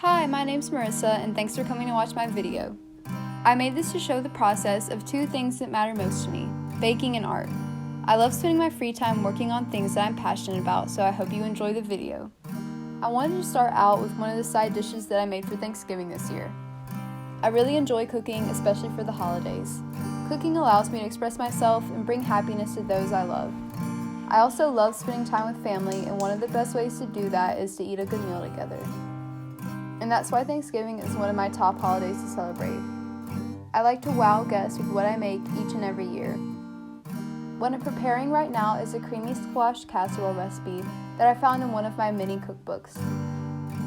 Hi, my name's Marissa, and thanks for coming to watch my video. I made this to show the process of two things that matter most to me, baking and art. I love spending my free time working on things that I'm passionate about, so I hope you enjoy the video. I wanted to start out with one of the side dishes that I made for Thanksgiving this year. I really enjoy cooking, especially for the holidays. Cooking allows me to express myself and bring happiness to those I love. I also love spending time with family, and one of the best ways to do that is to eat a good meal together. And that's why Thanksgiving is one of my top holidays to celebrate. I like to wow guests with what I make each and every year. What I'm preparing right now is a creamy squash casserole recipe that I found in one of my mini cookbooks.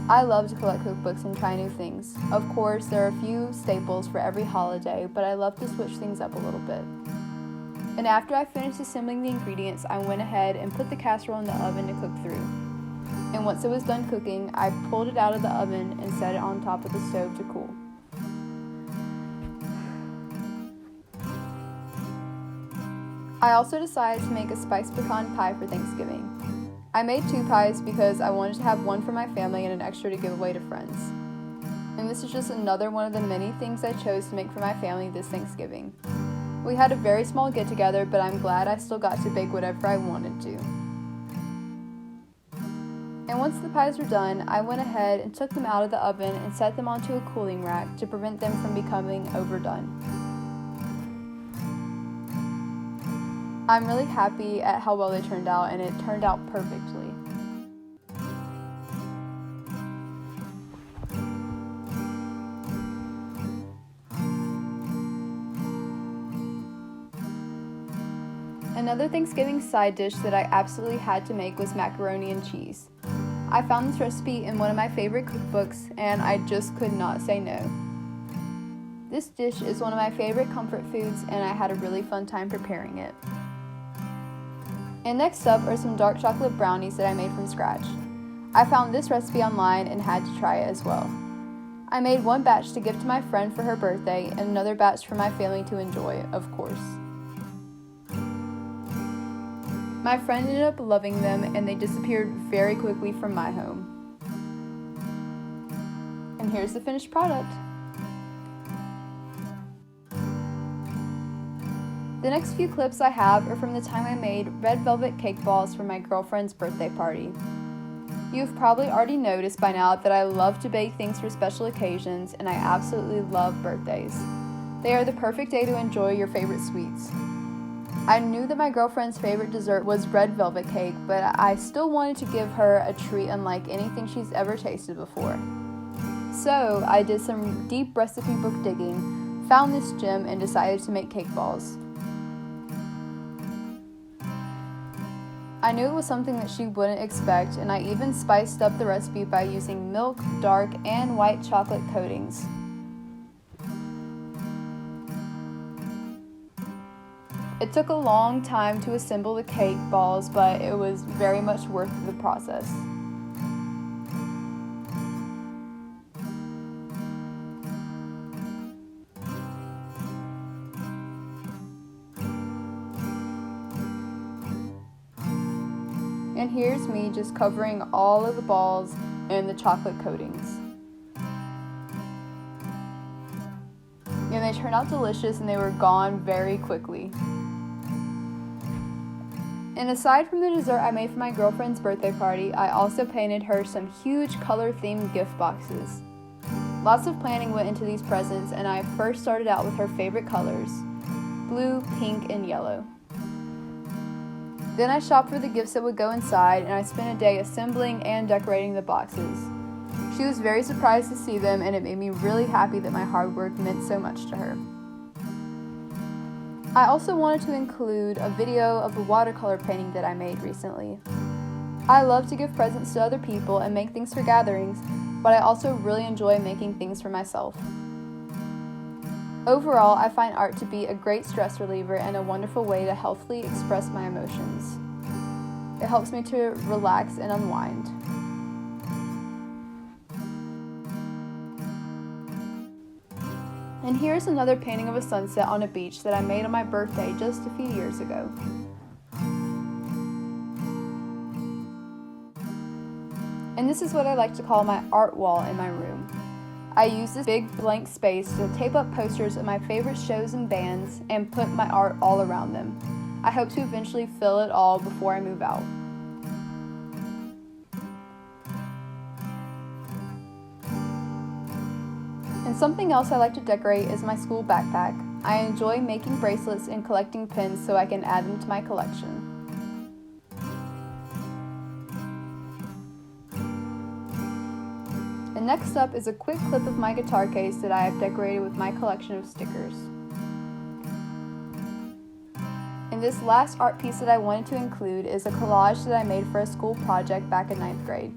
I love to collect cookbooks and try new things. Of course, there are a few staples for every holiday, but I love to switch things up a little bit. And after I finished assembling the ingredients, I went ahead and put the casserole in the oven to cook through. And once it was done cooking, I pulled it out of the oven and set it on top of the stove to cool. I also decided to make a spiced pecan pie for Thanksgiving. I made 2 pies because I wanted to have one for my family and an extra to give away to friends. And this is just another one of the many things I chose to make for my family this Thanksgiving. We had a very small get-together, but I'm glad I still got to bake whatever I wanted to. And once the pies were done, I went ahead and took them out of the oven and set them onto a cooling rack to prevent them from becoming overdone. I'm really happy at how well they turned out, and it turned out perfectly. Another Thanksgiving side dish that I absolutely had to make was macaroni and cheese. I found this recipe in one of my favorite cookbooks, and I just could not say no. This dish is one of my favorite comfort foods, and I had a really fun time preparing it. And next up are some dark chocolate brownies that I made from scratch. I found this recipe online and had to try it as well. I made one batch to give to my friend for her birthday and another batch for my family to enjoy, of course. My friend ended up loving them, and they disappeared very quickly from my home. And here's the finished product. The next few clips I have are from the time I made red velvet cake balls for my girlfriend's birthday party. You've probably already noticed by now that I love to bake things for special occasions, and I absolutely love birthdays. They are the perfect day to enjoy your favorite sweets. I knew that my girlfriend's favorite dessert was red velvet cake, but I still wanted to give her a treat unlike anything she's ever tasted before. So I did some deep recipe book digging, found this gem, and decided to make cake balls. I knew it was something that she wouldn't expect, and I even spiced up the recipe by using milk, dark, and white chocolate coatings. It took a long time to assemble the cake balls, but it was very much worth the process. And here's me just covering all of the balls in the chocolate coatings. And they turned out delicious, and they were gone very quickly. And aside from the dessert I made for my girlfriend's birthday party, I also painted her some huge color-themed gift boxes. Lots of planning went into these presents, and I first started out with her favorite colors, blue, pink, and yellow. Then I shopped for the gifts that would go inside, and I spent a day assembling and decorating the boxes. She was very surprised to see them, and it made me really happy that my hard work meant so much to her. I also wanted to include a video of a watercolor painting that I made recently. I love to give presents to other people and make things for gatherings, but I also really enjoy making things for myself. Overall, I find art to be a great stress reliever and a wonderful way to healthily express my emotions. It helps me to relax and unwind. And here's another painting of a sunset on a beach that I made on my birthday just a few years ago. And this is what I like to call my art wall in my room. I use this big blank space to tape up posters of my favorite shows and bands and put my art all around them. I hope to eventually fill it all before I move out. And something else I like to decorate is my school backpack. I enjoy making bracelets and collecting pins so I can add them to my collection. And next up is a quick clip of my guitar case that I have decorated with my collection of stickers. And this last art piece that I wanted to include is a collage that I made for a school project back in 9th grade.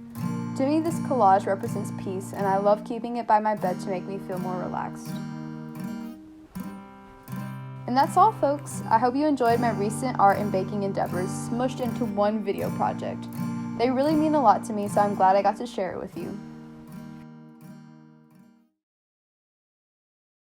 To me, this collage represents peace, and I love keeping it by my bed to make me feel more relaxed. And that's all, folks. I hope you enjoyed my recent art and baking endeavors smushed into one video project. They really mean a lot to me, so I'm glad I got to share it with you.